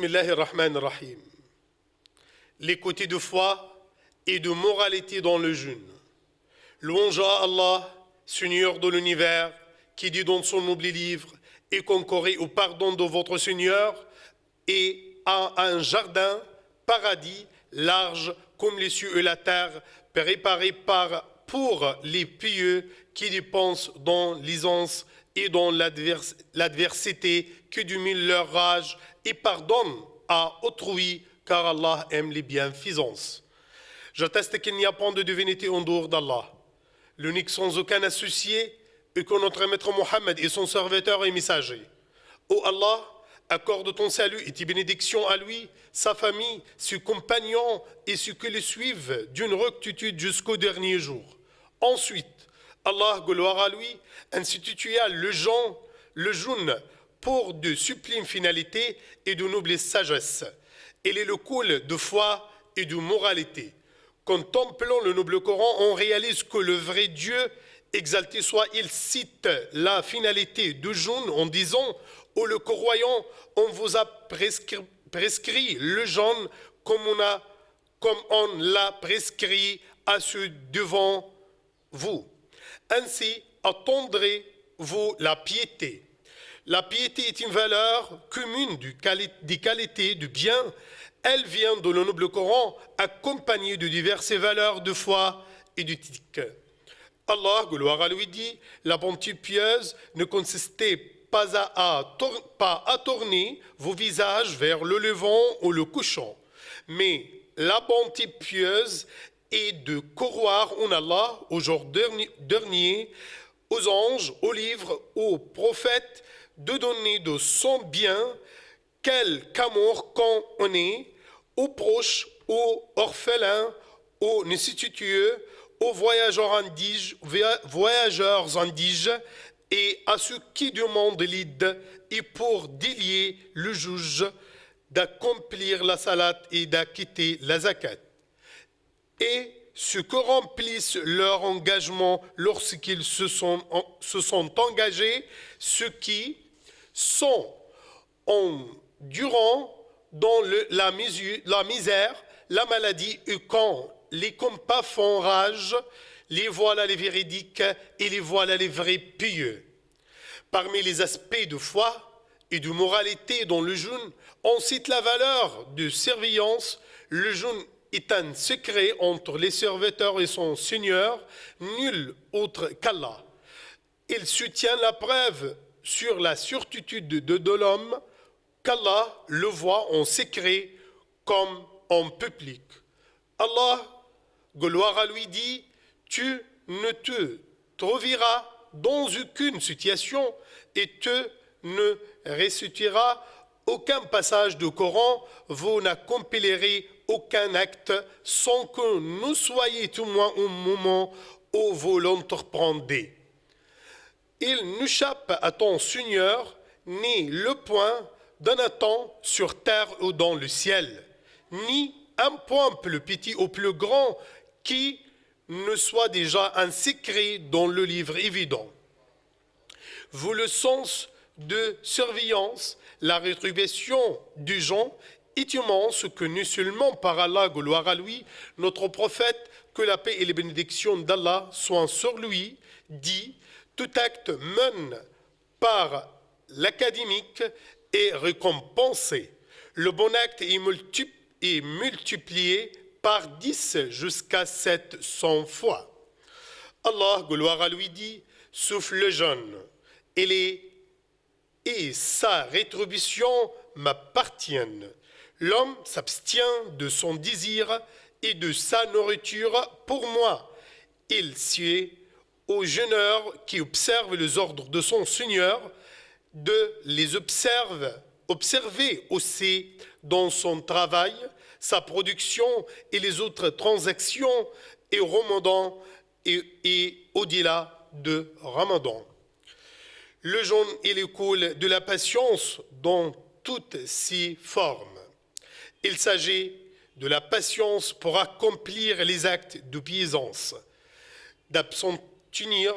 Bismillahirrahmanirrahim. Les côtés de foi et de moralité dans le jeûne. Louange à Allah, Seigneur de l'univers, qui dit dans son noble livre, et concourez au pardon de votre Seigneur et à un jardin, paradis, large comme les cieux et la terre, préparé pour les pieux qui dépensent dans l'aisance et dans l'adversité, qui domine leur rage et pardonne à autrui, car Allah aime les bienfaisances. J'atteste qu'il n'y a pas de divinité en dehors d'Allah, l'unique sans aucun associé, et que notre maître Mohammed est son serviteur et messager. Ô Allah, accorde ton salut et tes bénédictions à lui, sa famille, ses compagnons et ceux qui le suivent d'une rectitude jusqu'au dernier jour. Ensuite, Allah, gloire à lui, institua le jeûne pour de sublimes finalités et de noble sagesse. Il est le cool de foi et de moralité. Contemplant le noble Coran, on réalise que le vrai Dieu, exalté soit-il, cite la finalité du jeûne en disant « Ô le croyant, on vous a prescrit le jeûne comme on l'a prescrit à ceux devant vous. Ainsi, attendrez-vous la piété. La piété est une valeur commune des qualités du bien. Elle vient de le noble Coran, accompagnée de diverses valeurs de foi et d'éthique. Allah, gloire à lui, dit, la bonté pieuse ne consistait pas à tourner vos visages vers le levant ou le couchant, mais la bonté pieuse est de croire en Allah, au jour dernier, aux anges, aux livres, aux prophètes, de donner de son bien, quelque amour qu'on en est, aux proches, aux orphelins, aux nécessiteux, aux voyageurs indignes et à ceux qui demandent l'aide, et pour délier le juge d'accomplir la salat et d'acquitter la zakat. Et ceux qui remplissent leur engagement lorsqu'ils se sont engagés, ceux qui sont endurants dans la misère, la maladie, et quand les compas font rage, les voilà les véridiques et les voilà les vrais pieux. Parmi les aspects de foi et de moralité dans le jeûne, on cite la valeur de surveillance. Le jeûne est un secret entre les serviteurs et son Seigneur, nul autre qu'Allah. Il soutient la preuve sur la certitude de l'homme qu'Allah le voit en secret comme en public. Allah, gloire à lui, dit, tu ne te trouveras dans aucune situation et tu ne réciteras aucun passage du Coran, vous n'accomplirez aucun acte sans que nous soyez témoins au moment où vous l'entreprendrez. Il n'échappe à ton Seigneur ni le point d'un atome sur terre ou dans le ciel, ni un point plus petit ou plus grand qui ne soit déjà un secret dans le livre évident. Vous le sens de surveillance, la rétribution du gens est immense que non seulement par Allah, gloire à lui, notre prophète, que la paix et les bénédictions d'Allah soient sur lui, dit, tout acte mené par l'académique est récompensé. Le bon acte est multiplié par 10 jusqu'à 700 fois. Allah, gloire à lui, dit, souffle le jeûne, et sa rétribution m'appartiennent. L'homme s'abstient de son désir et de sa nourriture pour moi. Il sied aux jeûneurs qui observent les ordres de son Seigneur, de les observer aussi dans son travail, sa production et les autres transactions et Ramadan et au-delà de Ramadan. Le jeûne est l'école de la patience dans toutes ses formes. Il s'agit de la patience pour accomplir les actes de piaisance, d'abstenir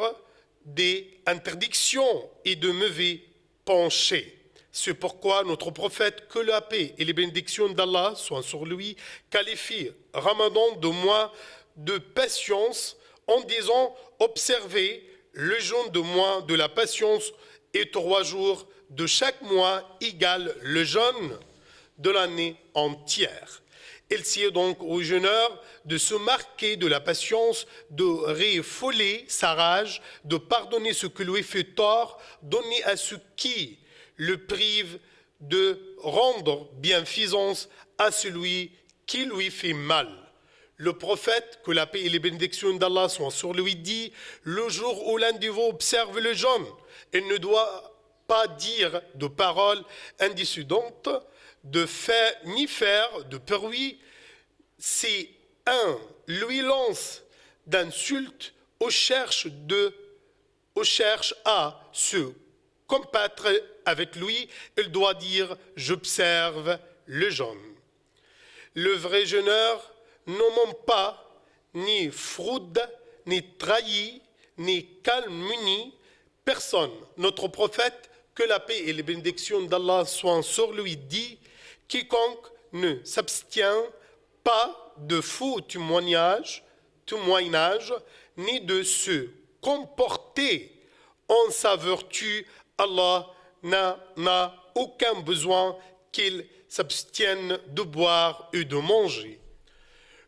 des interdictions et de mauvais penchés. C'est pourquoi notre prophète, que la paix et les bénédictions d'Allah soient sur lui, qualifie Ramadan de mois de patience en disant « Observez le jeûne de mois de la patience et 3 jours de chaque mois égale le jeûne de l'année entière. » Il sied donc au jeûneur de se marquer de la patience, de refouler sa rage, de pardonner ce qui lui fait tort, donner à ceux qui le privent, de rendre bienfaisance à celui qui lui fait mal. Le prophète, que la paix et les bénédictions d'Allah soient sur lui, dit « Le jour où l'un de vous observe le jeûne, il ne doit pas dire de paroles indiscudentes, ni faire de bruit. Si un lui lance d'insultes ou cherche à se combattre avec lui, il doit dire « J'observe le jeûne ». Le vrai jeûneur ne ment pas, ni fraude, ni trahit, ni calomnie personne. Notre prophète, que la paix et les bénédictions d'Allah soient sur lui, dit « Quiconque ne s'abstient pas de faux témoignages, ni de se comporter en sa vertu, Allah n'a aucun besoin qu'il s'abstienne de boire et de manger. »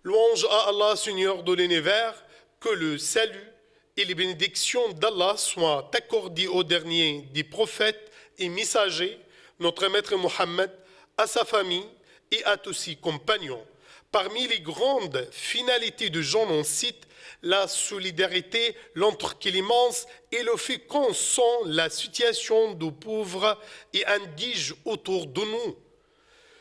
Louange à Allah, Seigneur de l'univers, que le salut et les bénédictions d'Allah soient accordées au dernier des prophètes et messagers, notre maître Mohammed, à sa famille et à tous ses compagnons. Parmi les grandes finalités de Jean, on cite la solidarité, l'entre-clémence et le fait qu'on sent la situation de pauvres et indigents autour de nous.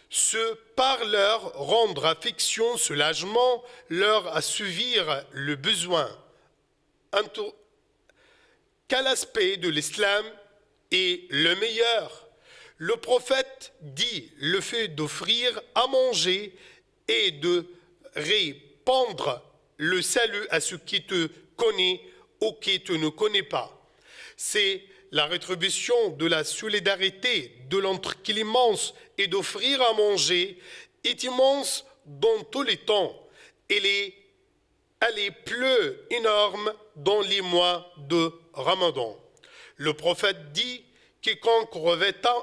Ce par leur rendre affection, soulagement, leur assouvir le besoin. Quel aspect de l'islam est le meilleur? Le prophète dit le fait d'offrir à manger et de répandre le salut à ceux qui te connaissent ou qui te ne connaissent pas. C'est la rétribution de la solidarité, de l'entre-clémence et d'offrir à manger est immense dans tous les temps. Elle est plus énorme dans les mois de Ramadan. Le prophète dit « Quiconque revêta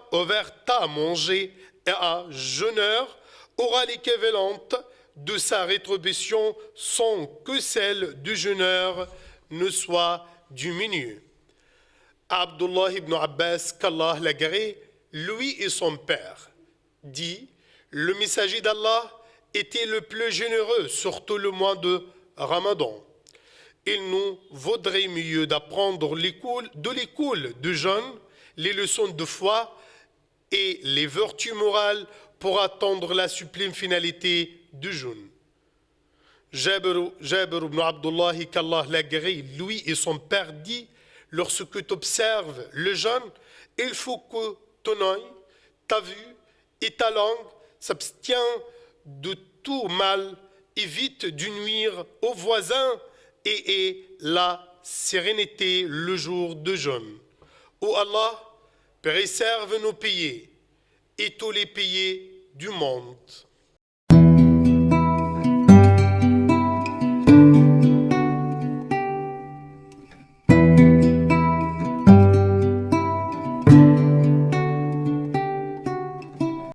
à manger et à jeûneur aura l'équivalent de sa rétribution sans que celle du jeûneur ne soit diminuée. » Abdullah ibn Abbas, qu'Allah l'agrée, lui et son père, dit « Le messager d'Allah était le plus généreux, surtout le mois de Ramadan. Il nous vaudrait mieux d'apprendre de l'école de jeûne, les leçons de foi et les vertus morales pour attendre la sublime finalité du jeûne. » Jabir ibn Abdullah, qu'Allah l'agrée, lui et son père, dit « Lorsque tu observes le jeûne, il faut que ton œil, ta vue et ta langue s'abstiennent de tout mal, évite de nuire aux voisins et aie la sérénité le jour de jeûne. Ô Allah, préserve nos pays et tous les pays du monde.